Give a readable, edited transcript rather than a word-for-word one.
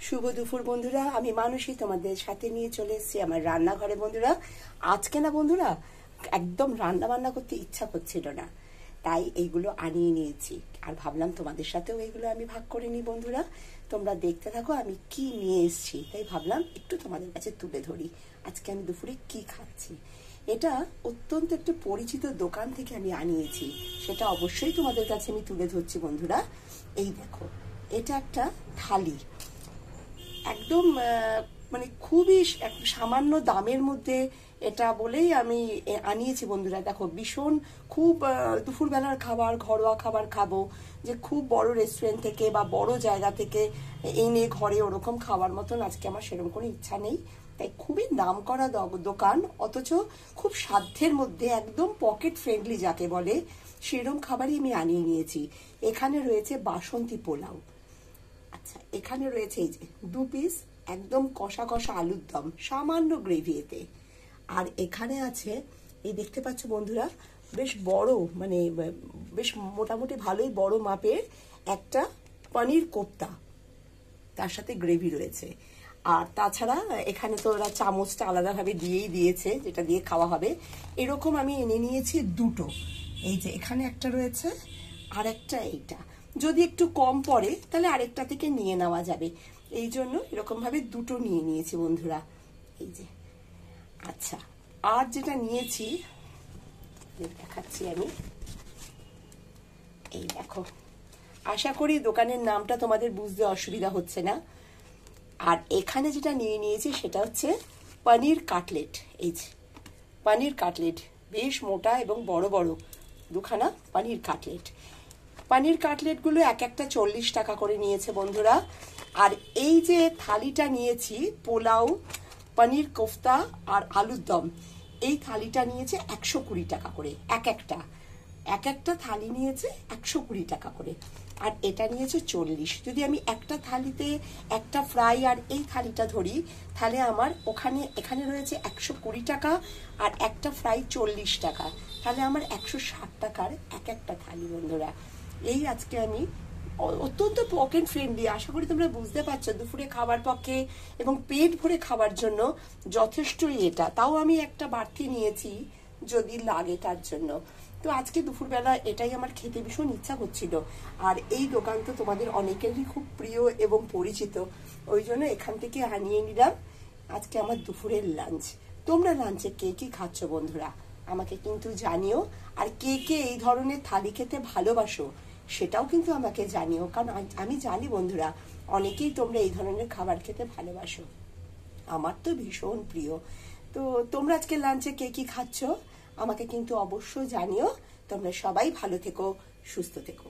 শুভ দুপুর বন্ধুরা, আমি মানসী তোমাদের সাথে নিয়ে চলে এসেছি আমার রান্নাঘরে। বন্ধুরা, আজকে না বন্ধুরা একদম রান্না বান্না করতে ইচ্ছা করছিল না, তাই এইগুলো আনিয়ে নিয়েছি আর ভাবলাম তোমাদের সাথেও এইগুলো আমি ভাগ করে নিই। বন্ধুরা, তোমরা দেখতে থাকো আমি কি নিয়ে এসেছি, তাই ভাবলাম একটু তোমাদের কাছে তুলে ধরি আজকে আমি দুপুরে কি খাচ্ছি। এটা অত্যন্ত একটু পরিচিত দোকান থেকে আমি আনিয়েছি, সেটা অবশ্যই তোমাদের কাছে আমি তুলে ধরছি। বন্ধুরা, এই দেখো, এটা একটা থালি, একদম মানে খুবই সামান্য দামের মধ্যে এটা বলেই আমি আনিয়েছি। বন্ধুরা দেখো, ভীষণ খুব দুপুরবেলার খাবার, ঘরোয়া খাবার খাবো, যে খুব বড় রেস্টুরেন্ট থেকে বা বড় জায়গা থেকে এনে ঘরে ওরকম খাওয়ার মতন আজকে আমার সেরকম কোনো ইচ্ছা নেই। তাই খুবই নাম করা দোকান, অথচ খুব সাধ্যের মধ্যে, একদম পকেট ফ্রেন্ডলি যাকে বলে সেরকম খাবারই আমি আনিয়ে নিয়েছি। এখানে রয়েছে বাসন্তী পোলাও, আচ্ছা এখানে রয়েছে এই যে 2 পিস একদম কষা কষা আলুর দম সামান্য গ্রেভি এতে, আর এখানে আছে এই দেখতে পাচ্ছ বন্ধুরা বেশ বড়, মানে বেশ মোটামুটি ভালোই বড় মাপের একটা পনির কোপ্তা, তার সাথে গ্রেভি রয়েছে। আর তাছাড়া এখানে তো ওরা চামচটা আলাদাভাবে দিয়েই দিয়েছে, যেটা দিয়ে খাওয়া হবে। এরকম আমি এনে নিয়েছি দুটো, এই যে এখানে একটা রয়েছে আর একটা এইটা, যদি একটু কম পড়ে তাহলে আরেকটা থেকে নিয়ে নেওয়া যাবে, এই জন্য এরকম ভাবে দুটো নিয়ে নিয়েছি বন্ধুরা। এই যে আচ্ছা, আর যেটা নিয়েছি দেখাচ্ছি আমি, এই দেখো, আশা করি দোকানের নামটা তোমাদের বুঝতে অসুবিধা হচ্ছে না। আর এখানে যেটা নিয়ে নিয়েছি সেটা হচ্ছে পনির কাটলেট। এই যে পনির কাটলেট, বেশ মোটা এবং বড় বড় দুখানা পনির কাটলেট। পনির কাটলেটগুলো এক একটা 40 টাকা করে নিয়েছে বন্ধুরা। আর এই যে থালিটা নিয়েছি, পোলাও, পনির কোফতা আর আলুর দম, এই থালিটা নিয়েছে 120 টাকা করে। এক একটা থালি নিয়েছে 120 টাকা করে, আর এটা নিয়েছে 40। যদি আমি একটা থালিতে একটা ফ্রাই আর এই থালিটা ধরি, তাহলে আমার এখানে রয়েছে 120 টাকা আর একটা ফ্রাই 40 টাকা, তাহলে আমার 160 টাকার এক একটা থালি। বন্ধুরা, এই আজকে আমি অত্যন্ত পকেট ফ্রেন্ডলি, আশা করি তোমরা বুঝতে পারছো, দুপুরে খাবার পক্ষে এবং পেট ভরে খাবার জন্য যথেষ্টই এটা। তাও আমি একটা বাড়তি নিয়েছি যদি লাগে তার জন্য। তো আজকে দুপুরবেলা এটাই আমার খেতে ভীষণ ইচ্ছা করছিল, আর এই দোকান তো তোমাদের অনেকেরই খুব প্রিয় এবং পরিচিত, ওই জন্য এখান থেকে আনিয়ে নিলাম আজকে আমার দুপুরের লাঞ্চ। তোমরা লাঞ্চে কে কি খাচ্ছ বন্ধুরা আমাকে কিন্তু জানিও, আর কে কে এই ধরনের থালি খেতে ভালোবাসো সেটাও কিন্তু আমাকে জানিও, কারণ আমি জানি বন্ধুরা অনেকেই তোমরা এই ধরনের খাবার খেতে ভালোবাসো, আমার তো ভীষণ প্রিয়। তো তোমরা আজকে লাঞ্চে কে কি খাচ্ছ আমাকে কিন্তু অবশ্যই জানিও। তোমরা সবাই ভালো থেকো, সুস্থ থেকো।